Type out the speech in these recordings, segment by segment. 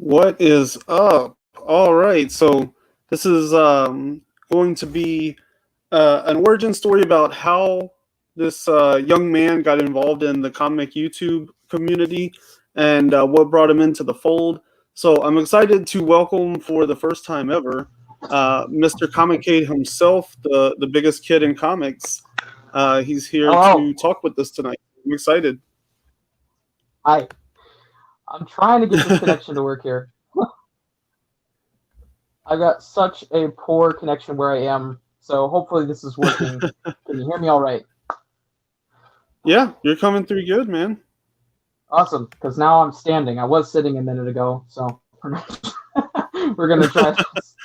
What is up? All right, so this is going to be an origin story about how this young man got involved in the comic YouTube community and what brought him into the fold. So I'm excited to welcome for the first time ever Mr. Comicade himself, the biggest kid in comics. He's here Hello. to talk with us tonight. I'm excited. Hi. I'm trying to get this connection to work here. I've got such a poor connection where I am, so hopefully this is working. Can you hear me all right? Yeah, you're coming through good, man. Awesome, because now I'm standing. I was sitting a minute ago, so we're gonna try this.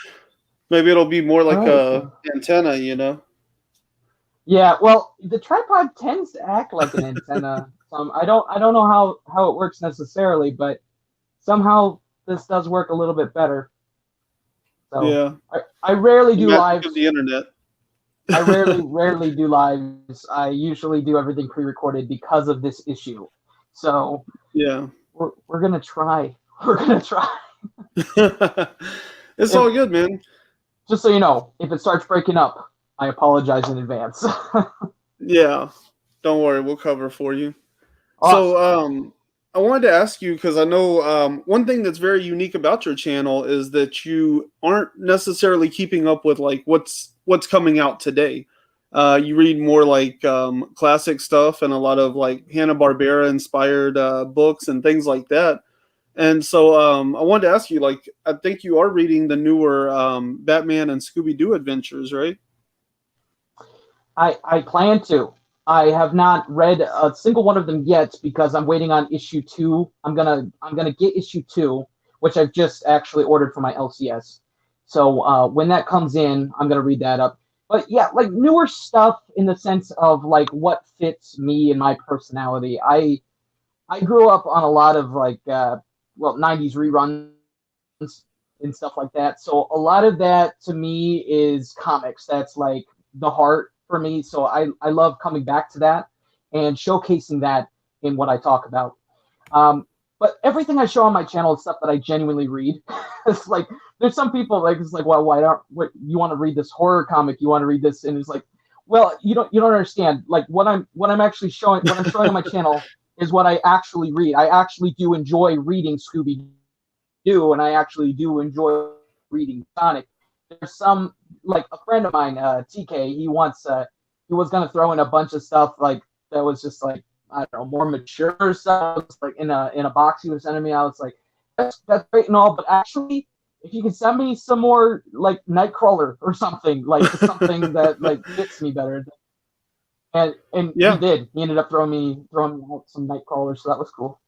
Maybe it'll be more All like right. a antenna, you know? Yeah, well, the tripod tends to act like an antenna. I don't know how it works necessarily, but somehow this does work a little bit better. So Yeah. I rarely The do magic lives. of the internet. I rarely do lives. I usually do everything pre-recorded because of this issue. So Yeah. we're gonna try. We're gonna try. It's If, all good, man. just so you know, if it starts breaking up, I apologize in advance. Yeah. Don't worry, we'll cover for you. So, Awesome. I wanted to ask you because I know one thing that's very unique about your channel is that you aren't necessarily keeping up with like what's coming out today. You read more like classic stuff and a lot of like Hanna-Barbera inspired books and things like that. And so I wanted to ask you, like, I think you are reading the newer Batman and Scooby Doo adventures, right? I plan to. I have not read a single one of them yet because I'm waiting on issue 2. I'm gonna get issue 2, which I've just actually ordered for my LCS. So when that comes in, I'm gonna read that up. But yeah, like newer stuff in the sense of like what fits me and my personality. I grew up on a lot of like 90s reruns and stuff like that. So a lot of that to me is comics. That's like the heart for me. So I love coming back to that and showcasing that in what I talk about. But everything I show on my channel is stuff that I genuinely read. It's like there's some people like it's like, well, why don't what you want to read this horror comic? You want to read this, and it's like, well, you don't understand. Like what I'm actually showing what I'm showing on my channel is what I actually read. I actually do enjoy reading Scooby Doo, and I actually do enjoy reading Sonic. There's some like a friend of mine, TK. He was gonna throw in a bunch of stuff like that was just like I don't know more mature stuff, like in a box he was sending me. I was like, that's great and all, but actually, if you could send me some more like Nightcrawler or something, like something that like fits me better. And he Yeah, did. He ended up throwing me out some Nightcrawler, so that was cool.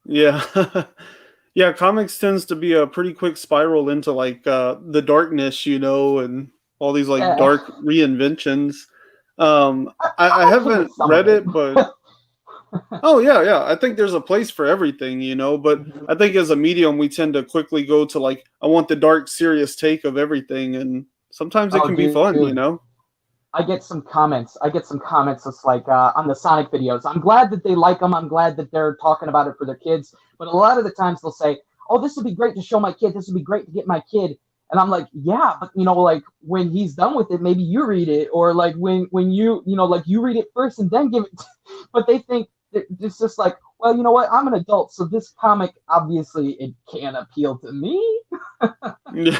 yeah, yeah. Comics tends to be a pretty quick spiral into like the darkness, you know, and all these like Yeah, dark reinventions. I I'm okay with haven't some of read it. it, but oh yeah, yeah. I think there's a place for everything, you know, but I think as a medium we tend to quickly go to like I want the dark serious take of everything and sometimes it Oh, can be fun, you dude, know. I get some comments. I get some comments that's like on the Sonic videos. I'm glad that they like them. I'm glad that they're talking about it for their kids. But a lot of the times they'll say, "Oh, this would be great to show my kid. This would be great to get my kid." And I'm like, "Yeah, but like when he's done with it, maybe you read it, or like when you like you read it first and then give it." But they think it's just like, well, you know what? I'm an adult, so this comic obviously it can't appeal to me. Yeah.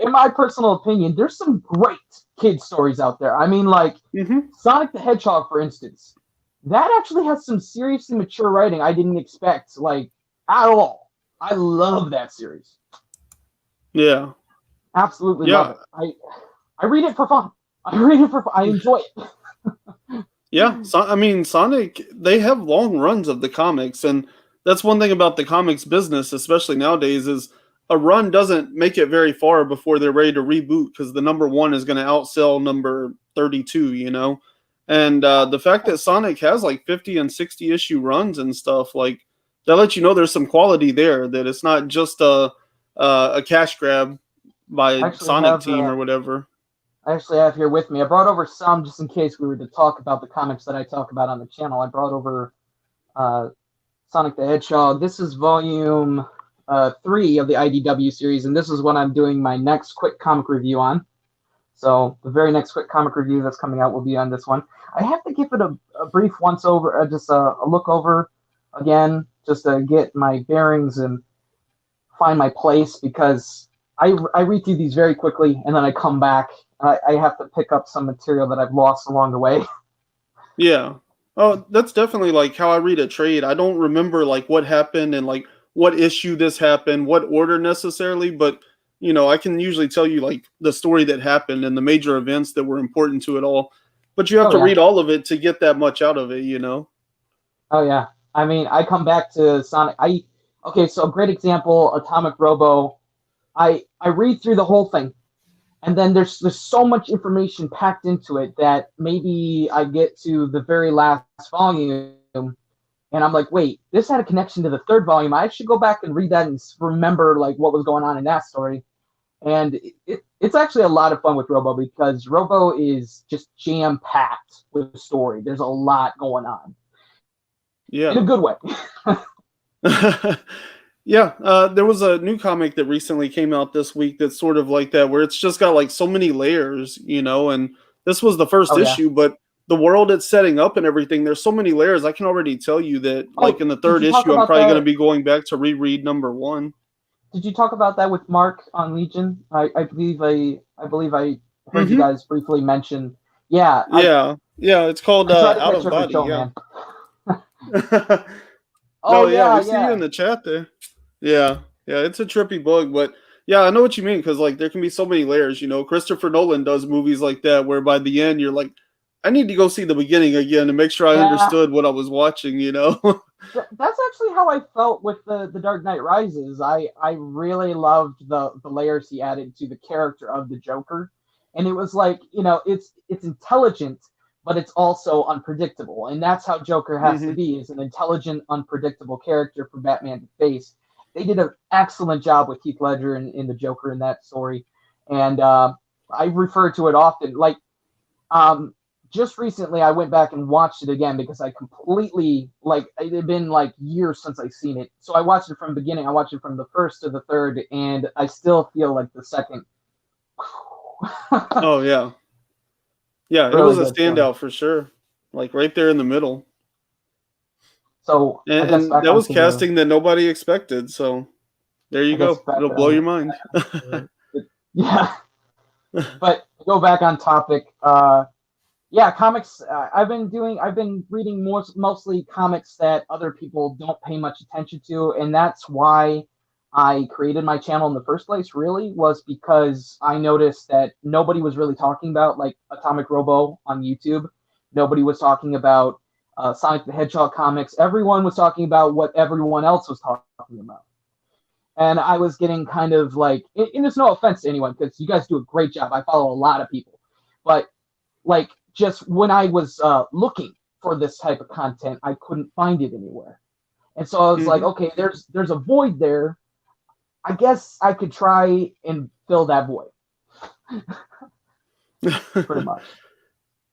In my personal opinion, there's some great kid stories out there. I mean, like Hmm. Sonic the Hedgehog, for instance, that actually has some seriously mature writing I didn't expect, like at all. I love that series. Yeah. Absolutely love Yeah. it. I read it for fun. I read it for fun. I enjoy it. Yeah, so, I mean, Sonic, they have long runs of the comics, and that's one thing about the comics business, especially nowadays, is a run doesn't make it very far before they're ready to reboot because the number one is going to outsell number 32, you know? And the fact that Sonic has like 50 and 60 issue runs and stuff, like, that lets you know there's some quality there, that it's not just a cash grab I by actually Sonic have Team or whatever. I actually have here with me. I brought over some just in case we were to talk about the comics that I talk about on the channel. I brought over Sonic the Hedgehog. This is volume 3 of the IDW series, and this is what I'm doing my next quick comic review on. So the very next quick comic review that's coming out will be on this one. I have to give it a brief once over, just a look over again, just to get my bearings and find my place, because I read through these very quickly and then I come back. I have to pick up some material that I've lost along the way. Yeah. Oh, that's definitely like how I read a trade. I don't remember like what happened and like what issue this happened, what order necessarily, but I can usually tell you like the story that happened and the major events that were important to it all. But you have Oh to yeah. read all of it to get that much out of it. Oh yeah. I mean, I come back to Sonic. Okay, so a great example, Atomic Robo. I read through the whole thing, and then there's so much information packed into it that maybe I get to the very last volume, and I'm like, wait, this had a connection to the third volume. I should go back and read that and remember like what was going on in that story. And it's actually a lot of fun with Robo, because Robo is just jam packed with the story. There's a lot going on in a Yeah. good way. Yeah, there was a new comic that recently came out this week that's sort of like that, where it's just got like so many layers, and this was the first Oh yeah. issue, but the world it's setting up and everything, there's so many layers. I can already tell you that, like Oh, in the did third you talk issue, I'm about probably going to that? be going back to reread number one. Did you talk about that with Mark on Legion? I believe I heard you Mm-hmm. guys briefly mention. Yeah, Yeah, yeah, it's called I try to Out catch of every Body. show, Yeah. man. Oh No, yeah, yeah, we see you yeah, in the chat there. Yeah, yeah, it's a trippy book, but yeah, I know what you mean because like there can be so many layers. Christopher Nolan does movies like that where by the end you're like, I need to go see the beginning again to make sure I yeah. understood what I was watching. That's actually how I felt with the Dark Knight Rises. I really loved the layers he added to the character of the Joker, and it was like, it's intelligent, but it's also unpredictable, and that's how Joker has to Hmm. be, is an intelligent, unpredictable character for Batman to face. They did an excellent job with Heath Ledger in the Joker in that story, and I refer to it often. Like, um, just recently I went back and watched it again because I completely, like, it had been like years since I seen it. So I watched it from the beginning. I watched it from the first to the third, and I still feel like the second. Oh yeah, yeah, it Really was a good story. standout for sure, like right there in the middle, So I and, guess and back that was onto the. casting that nobody expected. So there I you guess go, back it'll blow on. your mind. Yeah, but to go back on topic. Yeah, comics. I've been reading mostly comics that other people don't pay much attention to, and that's why I created my channel in the first place. Really, was because I noticed that nobody was really talking about like Atomic Robo on YouTube. Nobody was talking about Sonic the Hedgehog comics. Everyone was talking about what everyone else was talking about, and I was getting kind of like, and there's no offense to anyone because you guys do a great job. I follow a lot of people, but like, just when I was looking for this type of content, I couldn't find it anywhere. And so I was like, Hmm. okay, there's a void there. I guess I could try and fill that void, pretty much.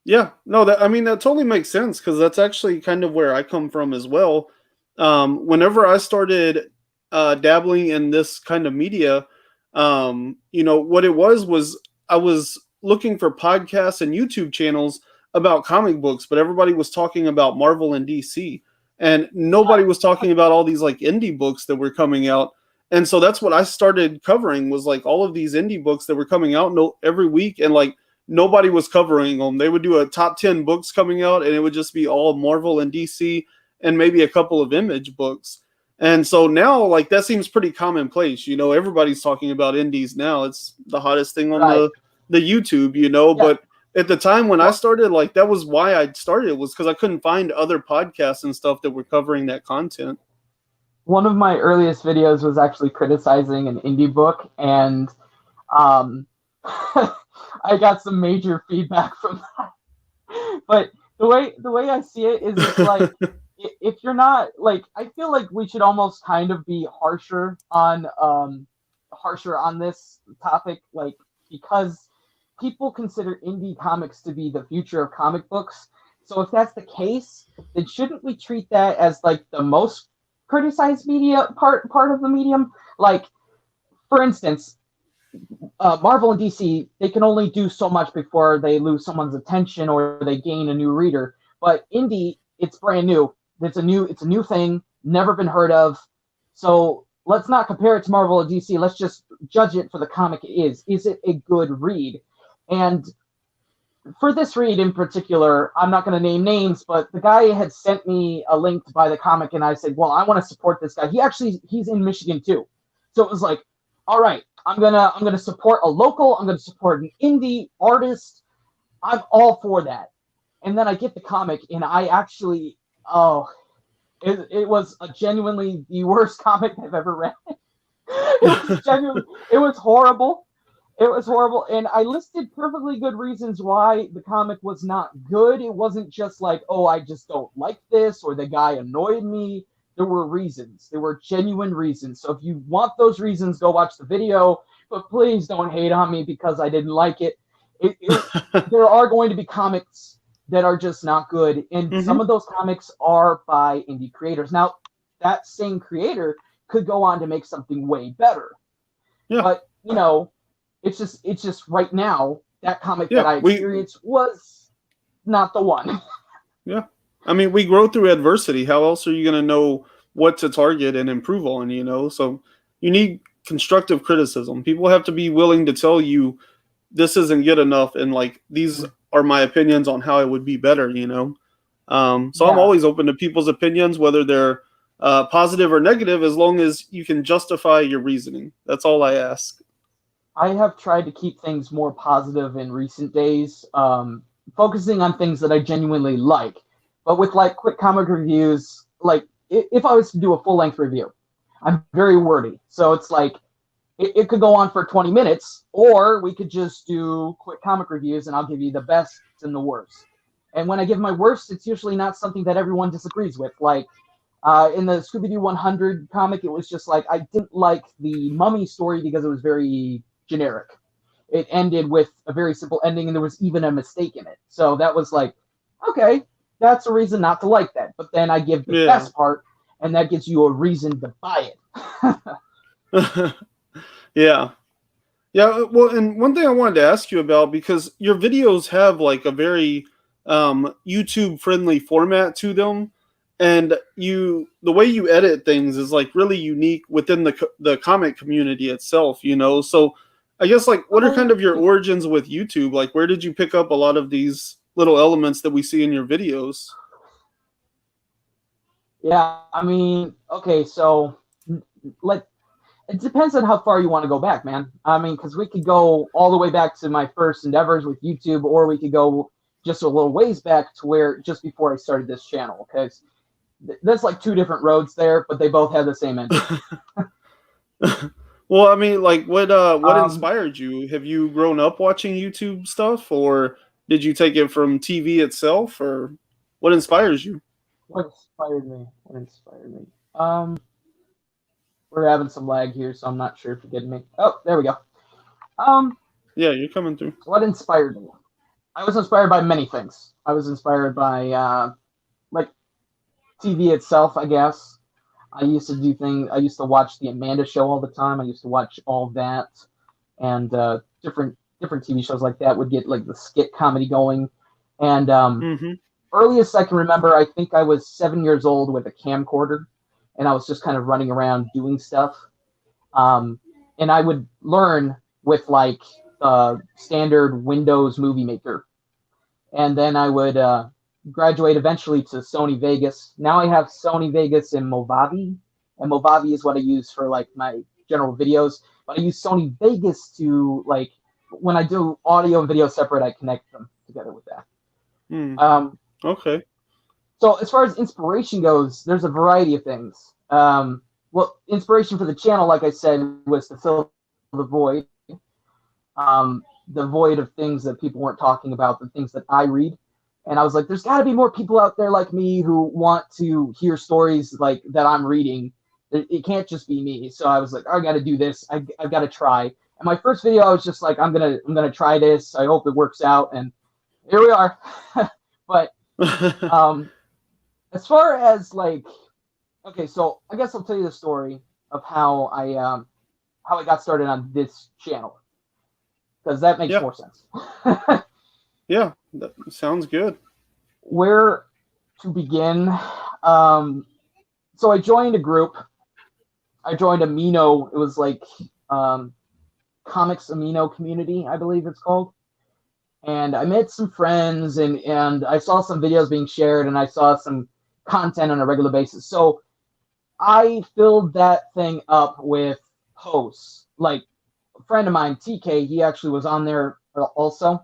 Yeah, no, that I mean that totally makes sense because that's actually kind of where I come from as well. Whenever I started dabbling in this kind of media, what it was I was looking for podcasts and YouTube channels about comic books, but everybody was talking about Marvel and DC, and nobody was talking about all these like indie books that were coming out. And so that's what I started covering was like all of these indie books that were coming out every week, and like nobody was covering them. They would do a top 10 books coming out, and it would just be all Marvel and DC and maybe a couple of Image books. And so now, like, that seems pretty commonplace. Everybody's talking about indies now. It's the hottest thing on Right. the YouTube. Yeah. But at the time when I Well, started, like, that was why I started, was because I couldn't find other podcasts and stuff that were covering that content. one of my earliest videos was actually criticizing an indie book, and um, I got some major feedback from that. But the way I see it is, it's like, if you're not like, I feel like we should almost kind of be harsher on this topic, like, because people consider indie comics to be the future of comic books. So if that's the case, then shouldn't we treat that as like the most criticize media part of the medium. Like, for instance, Marvel and DC, they can only do so much before they lose someone's attention or they gain a new reader. But indie, it's brand new. It's a new thing, never been heard of. So let's not compare it to Marvel or DC. Let's just judge it for the comic it is. Is it a good read? And for this read in particular, I'm not going to name names, but the guy had sent me a link to buy the comic, and I said, well, I want to support this guy. He's in Michigan too. So it was like, all right, I'm gonna support a local, I'm gonna support an indie artist. I'm all for that. And then I get the comic, and I actually, it was genuinely the worst comic I've ever read. It was horrible. It was horrible, and I listed perfectly good reasons why the comic was not good. It wasn't just like, oh, I just don't like this, or the guy annoyed me. There were reasons. There were genuine reasons. So if you want those reasons, go watch the video, but please don't hate on me because I didn't like it. There are going to be comics that are just not good, and some of those comics are by indie creators. Now, that same creator could go on to make something way better. Yeah. But, you know, it's just right now, that comic that I experienced was not the one. Yeah. I mean, we grow through adversity. How else are you going to know what to target and improve on, you know? So you need constructive criticism. People have to be willing to tell you this isn't good enough, and like these are my opinions on how it would be better, you know? So I'm always open to people's opinions, whether they're positive or negative, as long as you can justify your reasoning. That's all I ask. I have tried to keep things more positive in recent days, focusing on things that I genuinely like. But with like quick comic reviews, like if I was to do a full-length review, I'm very wordy. So it's like it could go on for 20 minutes, or we could just do quick comic reviews and I'll give you the best and the worst. And when I give my worst, it's usually not something that everyone disagrees with. Like in the Scooby-Doo 100 comic, it was just like I didn't like the Mummy story because it was very generic. It ended with a very simple ending, and there was even a mistake in it. So that was like, okay, that's a reason not to like that. But then I give the best part, and that gives you a reason to buy it. Yeah. Well, and one thing I wanted to ask you about, because your videos have like a very YouTube friendly format to them, and the way you edit things is like really unique within the comic community itself, you know? So I guess like, what are kind of your origins with YouTube? Like, where did you pick up a lot of these little elements that we see in your videos? Yeah, I mean, okay, so like, it depends on how far you want to go back, man. I mean, because we could go all the way back to my first endeavors with YouTube, or we could go just a little ways back to where just before I started this channel. Okay, there's like two different roads there, but they both have the same ending. Well, I mean, like, what inspired you? Have you grown up watching YouTube stuff, or did you take it from TV itself, or what inspires you? What inspired me? We're having some lag here, so I'm not sure if you're getting me. Oh, there we go. Yeah, you're coming through. What inspired me? I was inspired by many things. I was inspired by like TV itself, I guess. I used to watch the Amanda Show all the time. I used to watch all that, and different TV shows like that would get like the skit comedy going. And earliest I can remember, I think I was 7 years old with a camcorder, and I was just kind of running around doing stuff. And I would learn with like standard Windows Movie Maker, and then I would graduate eventually to Sony Vegas. Now I have Sony Vegas and Movavi, and Movavi is what I use for like my general videos. But I use Sony Vegas to like when I do audio and video separate, I connect them together with that. Okay. So as far as inspiration goes, there's a variety of things. Well, inspiration for the channel, like I said, was to fill the void. The void of things that people weren't talking about, the things that I read. And I was like, there's got to be more people out there like me who want to hear stories like that I'm reading. It can't just be me. So I was like, I got to do this. I've got to try. And my first video, I was just like, I'm gonna try this. I hope it works out. And here we are. But as far as like Okay, so I guess I'll tell you the story of how I got started on this channel, because that makes Yeah. more sense. Yeah. That sounds good. Where to begin? Um, so I joined a group. I joined Amino. It was like um, Comics Amino Community, I believe it's called. And I met some friends, and I saw some videos being shared, and I saw some content on a regular basis. So I filled that thing up with posts. Like a friend of mine, TK, he actually was on there also.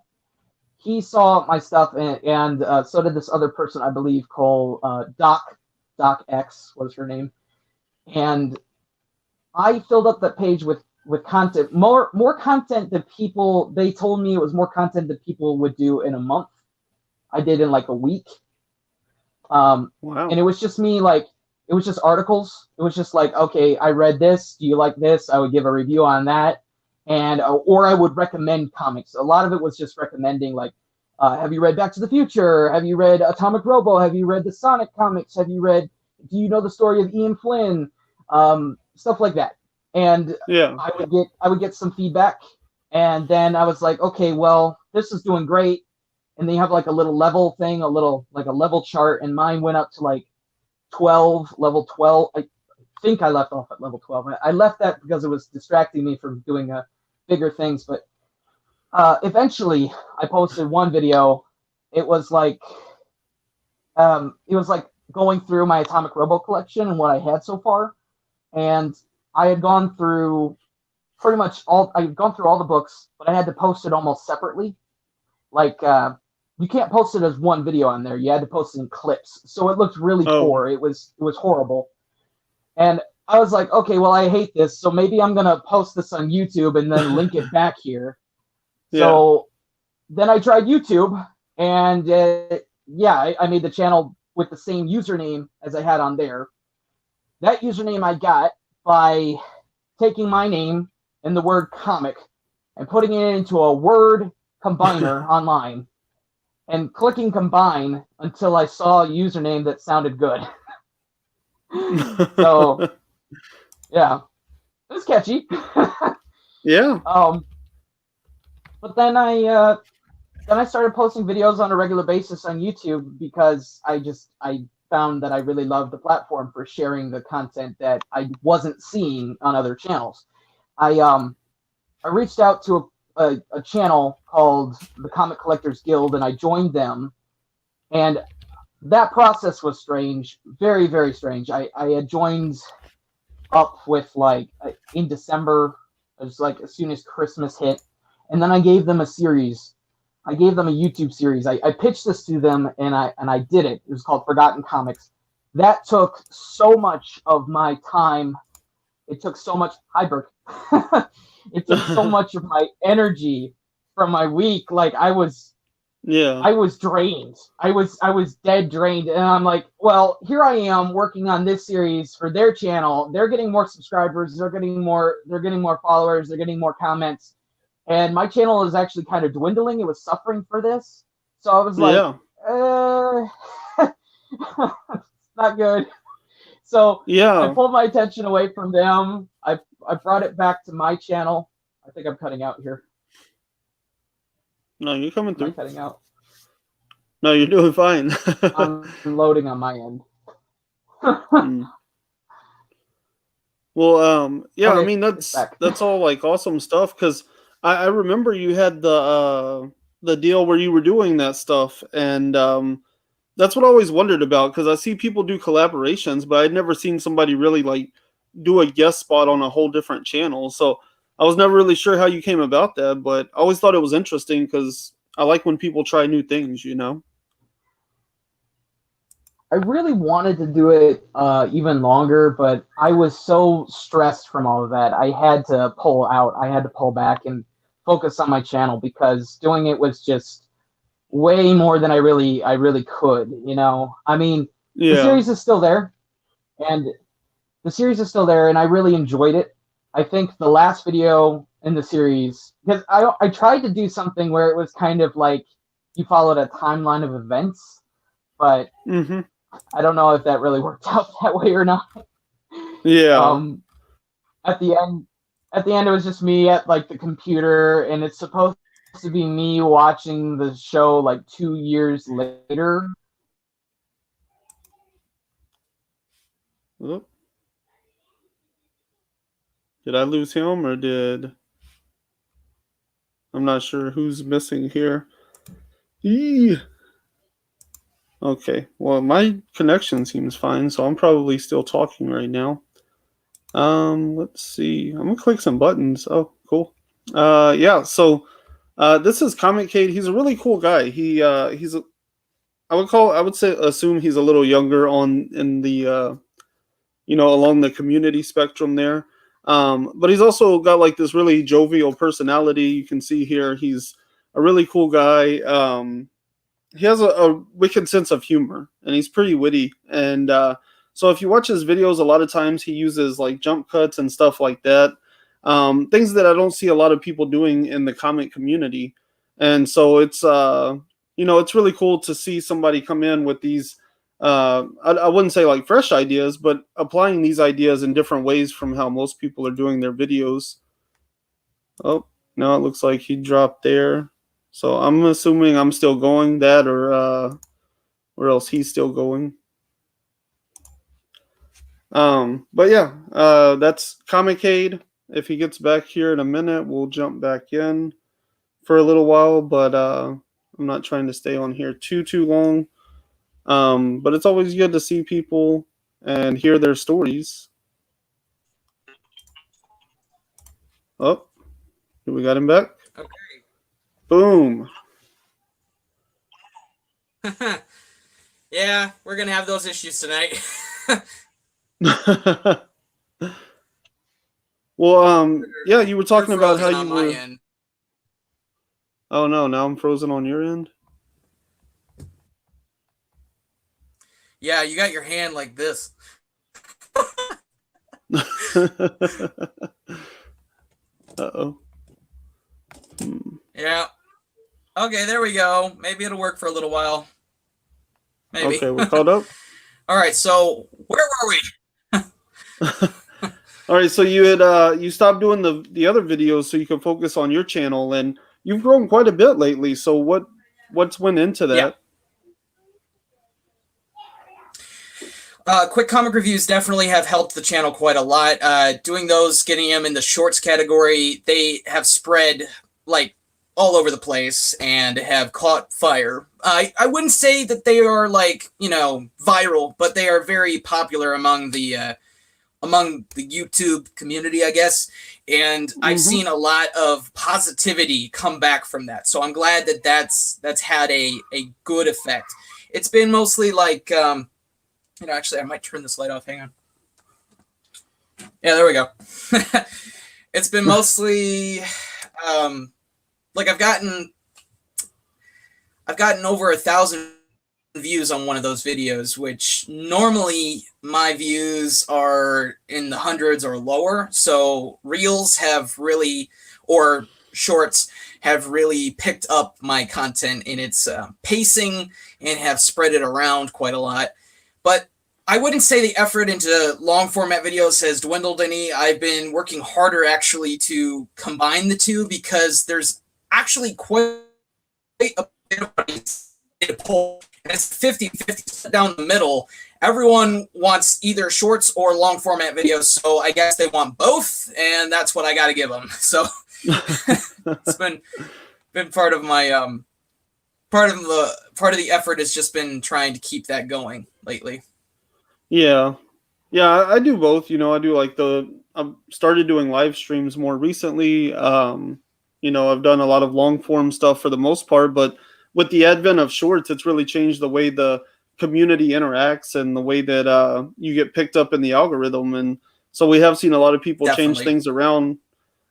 He saw my stuff, and so did this other person, I believe, called Doc X was her name. And I filled up that page with content, more content than people. They told me it was more content than people would do in a month. I did in like a week. Wow. And it was just me, like, it was just articles. It was just like, okay, I read this. Do you like this? I would give a review on that, and or I would recommend comics. A lot of it was just recommending, like, have you read Back to the Future? Have you read Atomic Robo? Have you read the Sonic comics? Have you read? Do you know the story of Ian Flynn? Stuff like that. And Yeah. I would get some feedback, and then I was like, okay, well, this is doing great. And they have like a little level thing, a little like a level chart, and mine went up to like 12, level 12. I think I left off at level 12. I left that because it was distracting me from doing bigger things. But eventually, I posted one video. It was like going through my Atomic Robo collection and what I had so far, and I had gone through pretty much all. I had gone through all the books, but I had to post it almost separately. Like you can't post it as one video on there. You had to post it in clips, so it looked really Oh. poor. It was horrible. And I was like, okay, well, I hate this, so maybe I'm gonna post this on YouTube and then link it back here. Yeah. So then I tried YouTube, and yeah, I made the channel with the same username as I had on there. That username I got by taking my name and the word comic and putting it into a word combiner online and clicking combine until I saw a username that sounded good. So yeah, it was catchy. Yeah. But then I started posting videos on a regular basis on YouTube because I found that I really loved the platform for sharing the content that I wasn't seeing on other channels. I reached out to a channel called the Comic Collectors Guild, and I joined them. And that process was strange, very, very strange. I had joined up with like in December. It was like as soon as Christmas hit, and then I gave them a series. I gave them a YouTube series. I pitched this to them, and I did it. It was called Forgotten Comics. That took so much of my time. It took so much. Hi, Burke. It took so much of my energy from my week. Like Yeah. I was drained. I was dead drained, and I'm like, well, here I am working on this series for their channel. They're getting more subscribers. They're getting more followers. They're getting more comments, and my channel is actually kind of dwindling. It was suffering for this, so I was like, Yeah. not good. So I Yeah. pulled my attention away from them. I brought it back to my channel. I think I'm cutting out here. No, you're coming Am I through. cutting out? No, you're doing fine. I'm loading on my end. Mm. Well, yeah, I Okay, mean it's that's back. all like awesome stuff because I remember you had the deal where you were doing that stuff, and that's what I always wondered about because I see people do collaborations, but I'd never seen somebody really like do a guest spot on a whole different channel. So I was never really sure how you came about that, but I always thought it was interesting because I like when people try new things, you know? I really wanted to do it even longer, but I was so stressed from all of that. I had to pull out. I had to pull back and focus on my channel because doing it was just way more than I really could. You know, I mean, the Yeah. series is still there, and I really enjoyed it. I think the last video in the series, because I tried to do something where it was kind of like you followed a timeline of events, but Mm-hmm. I don't know if that really worked out that way or not. Yeah. At the end, it was just me at like the computer, and it's supposed to be me watching the show like 2 years later. Oh. Did I lose him or did... I'm not sure who's missing here. Eee. Okay, well, my connection seems fine, so I'm probably still talking right now. Let's see. I'm gonna click some buttons. Oh, cool. Yeah. So, this is Comicade. He's a really cool guy. He's a, I would say, assume he's a little younger on in the, along the community spectrum there. But he's also got like this really jovial personality. You can see here he's a really cool guy. He has a wicked sense of humor, and he's pretty witty. And so if you watch his videos, a lot of times he uses like jump cuts and stuff like that, things that I don't see a lot of people doing in the comic community. And so it's really cool to see somebody come in with these. I wouldn't say like fresh ideas, but applying these ideas in different ways from how most people are doing their videos. Oh, now it looks like he dropped there. So I'm assuming I'm still going that, or else he's still going. But yeah, that's Comicade. If he gets back here in a minute, we'll jump back in for a little while. But I'm not trying to stay on here too long. But it's always good to see people and hear their stories. Oh, we got him back. Okay. Boom. Yeah, we're gonna have those issues tonight. Well, yeah, you were talking about how you were. End. Oh no, now I'm frozen on your end. Yeah, you got your hand like this. Uh-oh. Yeah. Okay, there we go. Maybe it'll work for a little while. Maybe. Okay, we're caught up. All right, so where were we? All right, so you stopped doing the other videos so you could focus on your channel, and you've grown quite a bit lately. So what's went into that? Yeah. Quick comic reviews definitely have helped the channel quite a lot. Doing those, getting them in the shorts category, they have spread like all over the place and have caught fire. I wouldn't say that they are like, viral, but they are very popular among the YouTube community, I guess. And I've seen a lot of positivity come back from that. So I'm glad that that's had a good effect. It's been mostly like, actually I might turn this light off. Hang on. Yeah, there we go. It's been mostly, like I've gotten over 1,000 views on one of those videos, which normally my views are in the hundreds or lower. So reels have really, or shorts have really picked up my content in its pacing and have spread it around quite a lot. But I wouldn't say the effort into long format videos has dwindled any. I've been working harder actually to combine the two because there's actually quite a bit of a pull. And it's 50-50 down the middle. Everyone wants either shorts or long format videos, so I guess they want both, and that's what I got to give them. So it's been part of my part of the effort has just been trying to keep that going lately. Yeah, I do both. I do like I've started doing live streams more recently. I've done a lot of long form stuff for the most part, but with the advent of shorts, it's really changed the way the community interacts and the way that you get picked up in the algorithm. And so we have seen a lot of people change things around.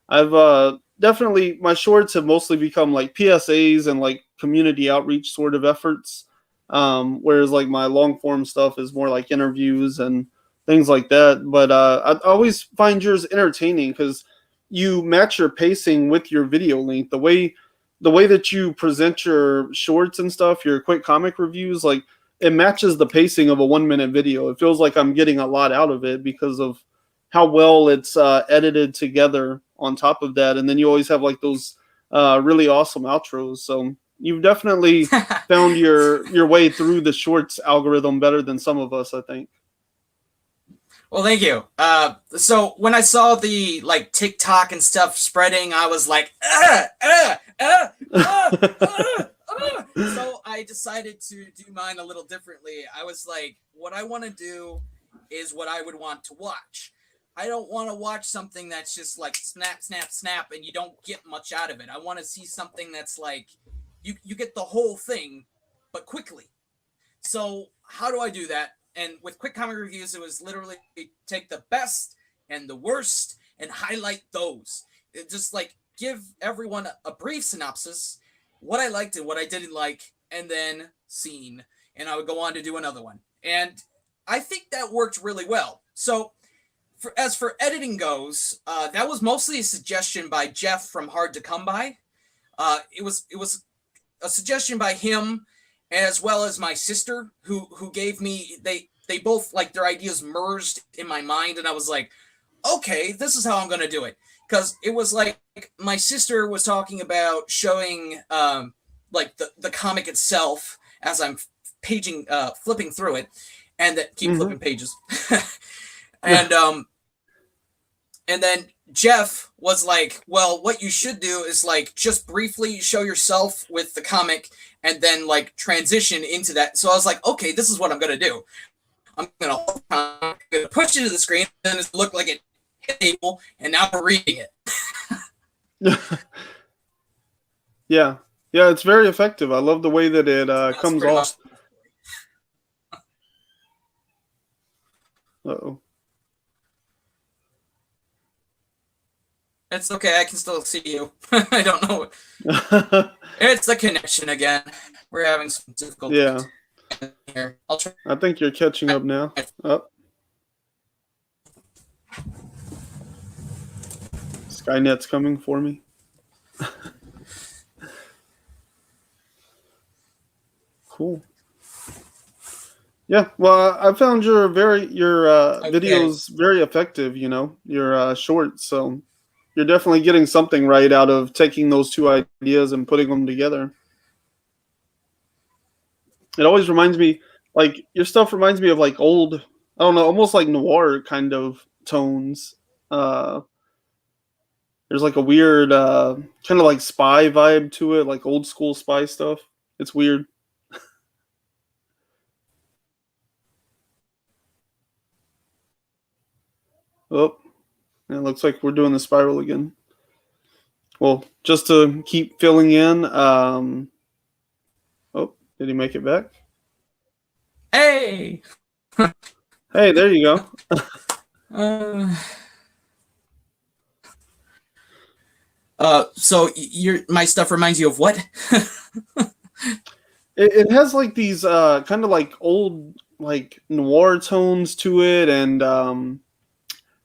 I've definitely, my shorts have mostly become like PSAs and like community outreach sort of efforts. Whereas like my long form stuff is more like interviews and things like that. But I always find yours entertaining because you match your pacing with your video length. The way that you present your shorts and stuff, your quick comic reviews, like it matches the pacing of a 1-minute video. It feels like I'm getting a lot out of it because of how well it's edited together on top of that. And then you always have like those really awesome outros. So you've definitely found your way through the shorts algorithm better than some of us, I think. Well, thank you. So when I saw the like TikTok and stuff spreading, I was like, So I decided to do mine a little differently. I was like, what I want to do is what I would want to watch. I don't want to watch something that's just like snap, snap, snap, and you don't get much out of it. I want to see something that's like you get the whole thing, but quickly. So how do I do that? And with quick comic reviews, it was literally take the best and the worst and highlight those. It just like give everyone a brief synopsis, what I liked and what I didn't like, and then scene. And I would go on to do another one. And I think that worked really well. So as for editing goes, that was mostly a suggestion by Jeff from Hard to Come By. It was a suggestion by him, as well as my sister, who gave me, they both, like, their ideas merged in my mind, and I was like, okay, this is how I'm going to do it. Because it was like, my sister was talking about showing, like, the comic itself as I'm flipping through it, and that keep flipping pages. And then Jeff was like, well, what you should do is like just briefly show yourself with the comic and then like transition into that. So I was like, okay, this is what I'm going to do. I'm going to push it to the screen and it look like it hit the table and now we're reading it. Yeah. Yeah, it's very effective. I love the way that it comes off. Uh-oh. It's okay. I can still see you. I don't know. It's the connection again. We're having some difficulty. Yeah. Here. I'll try. I think you're catching up now. Oh. Skynet's coming for me. Cool. Yeah, well, I found your videos very effective. You know, your shorts. So you're definitely getting something right out of taking those two ideas and putting them together. It always reminds me, like, your stuff reminds me of like old, I don't know, almost like noir kind of tones. There's like a weird kind of like spy vibe to it, like old school spy stuff. It's weird. Oh, it looks like we're doing the spiral again. Well, just to keep filling in. Oh, did he make it back? Hey! Hey, there you go. So my stuff reminds you of what? It has like these kind of like old like noir tones to it, and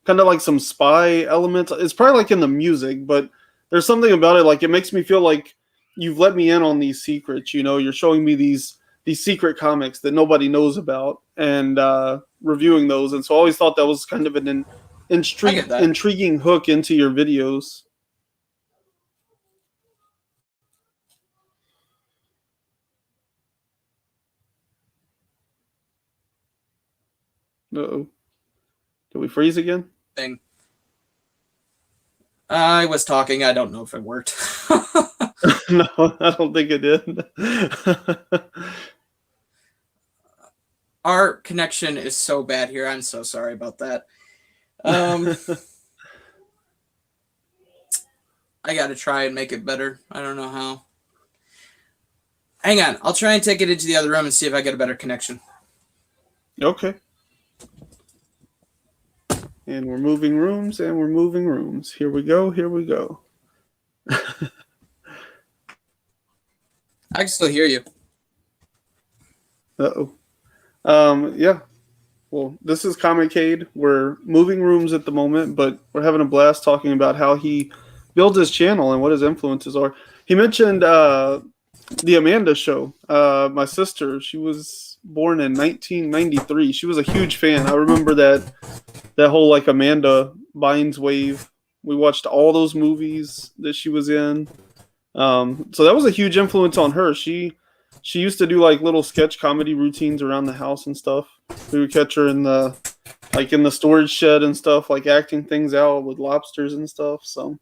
kind of like some spy elements. It's probably like in the music, but there's something about it, like it makes me feel like you've let me in on these secrets. You know, you're showing me these secret comics that nobody knows about, and reviewing those. And so I always thought that was kind of an intriguing hook into your videos. Uh-oh. Did we freeze again? Thing. I was talking. I don't know if it worked. No, I don't think it did. Our connection is so bad here. I'm so sorry about that. I got to try and make it better. I don't know how. Hang on. I'll try and take it into the other room and see if I get a better connection. Okay. And we're moving rooms, and we're moving rooms. Here we go, here we go. I can still hear you. Uh-oh. Yeah. Well, this is Comicade. We're moving rooms at the moment, but we're having a blast talking about how he built his channel and what his influences are. He mentioned the Amanda show. My sister, she was born in 1993. She was a huge fan. I remember that whole like Amanda Bynes wave. We watched all those movies that she was in. So that was a huge influence on her. She used to do like little sketch comedy routines around the house and stuff. We would catch her in the storage shed and stuff, like acting things out with lobsters and stuff. So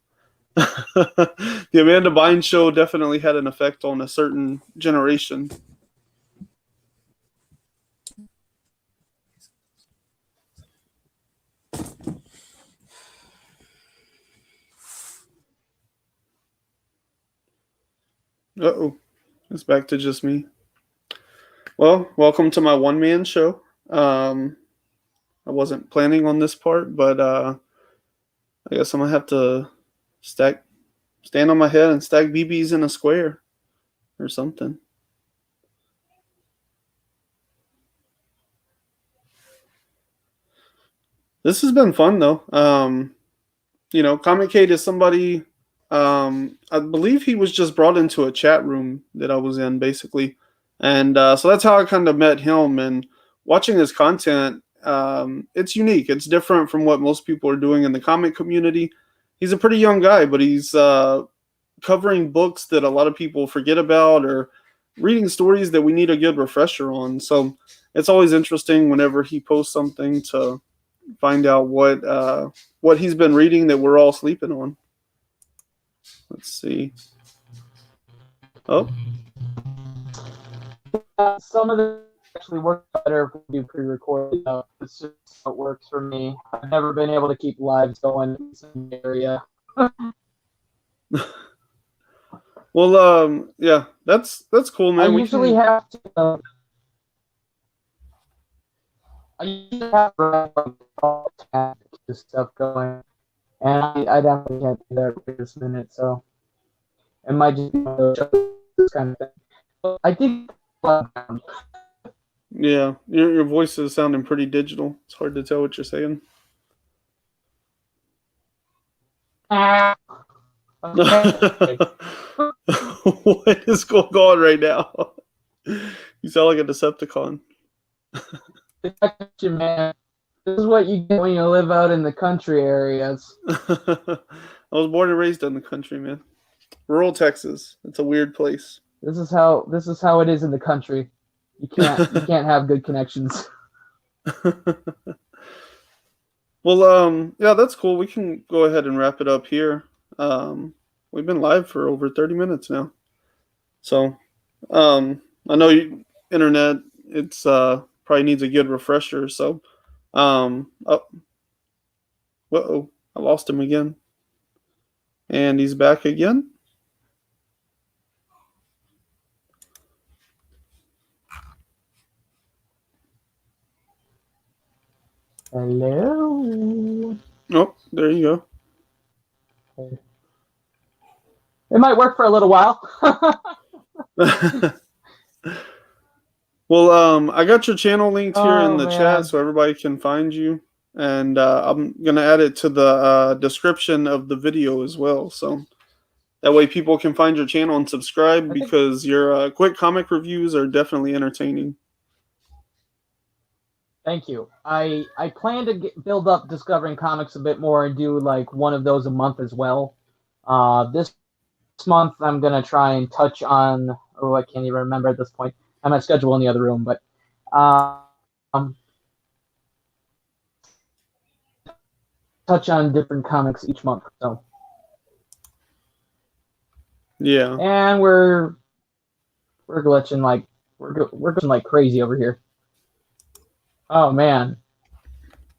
the Amanda Bynes show definitely had an effect on a certain generation. Uh-oh. It's back to just me. Well, welcome to my one-man show. I wasn't planning on this part, but I guess I'm going to have to stand on my head and stack BBs in a square or something. This has been fun, though. Comicade is somebody, I believe he was just brought into a chat room that I was in, basically. And so that's how I kind of met him. And watching his content, it's unique. It's different from what most people are doing in the comic community. He's a pretty young guy, but he's covering books that a lot of people forget about or reading stories that we need a good refresher on. So it's always interesting whenever he posts something to find out what he's been reading that we're all sleeping on. Let's see. Oh. Some of them actually work better if we do pre-recorded. It's just how it works for me. I've never been able to keep lives going in this area. Well, yeah, that's cool, man. I usually have this stuff going, and I definitely can't do that for this minute, so it might just be this kind of thing. But I think. Yeah, your voice is sounding pretty digital. It's hard to tell what you're saying. Okay. What is going on right now? You sound like a Decepticon. Man. This is what you get when you live out in the country areas. I was born and raised in the country, man. Rural Texas. It's a weird place. This is how it is in the country. You can't have good connections. Well, yeah, that's cool. We can go ahead and wrap it up here. We've been live for over 30 minutes now. So, I know internet, it's probably needs a good refresher. So, I lost him again. And he's back again. Hello. Oh, there you go. Okay. It might work for a little while. Well, I got your channel linked here in the man. chat so everybody can find you. And I'm going to add it to the description of the video as well. So that way people can find your channel and subscribe because your quick comic reviews are definitely entertaining. Thank you. I plan to build up Discovering Comics a bit more and do like one of those a month as well. This month I'm going to try and touch on, I can't even remember at this point. I have my schedule in the other room, but touch on different comics each month. So yeah, and we're glitching like we're glitching like crazy over here. Oh man,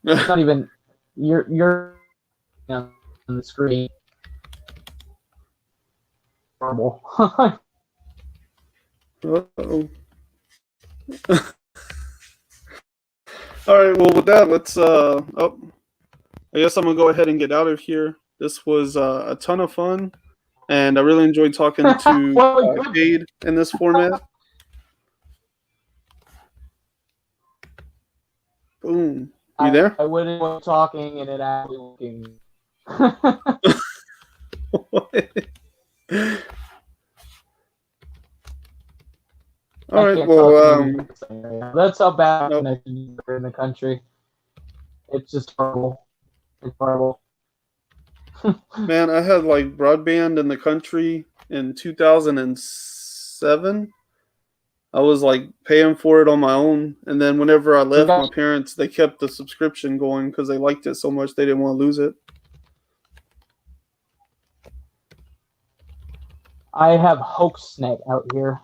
it's not even you're on the screen. Horrible. Uh-oh. All right, well, with that, let's I guess I'm gonna go ahead and get out of here. This was a ton of fun, and I really enjoyed talking to Cade in this format. Boom. You there? I wouldn't want talking and it actually looking. All All I right. can't Well, tell that's how bad nope. connections are in the country. It's just horrible. It's horrible. Man, I had like broadband in the country in 2007. I was like paying for it on my own, and then whenever I left, my parents they kept the subscription going because they liked it so much they didn't want to lose it. I have HoaxNet out here.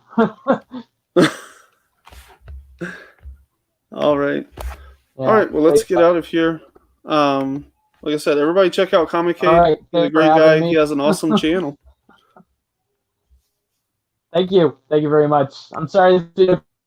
All right. Yeah, All right. Well, let's great get stuff. out of here. Like I said, everybody check out Comicade. All right, He's a thanks for great having guy. me. He has an awesome channel. Thank you. Thank you very much. I'm sorry this didn't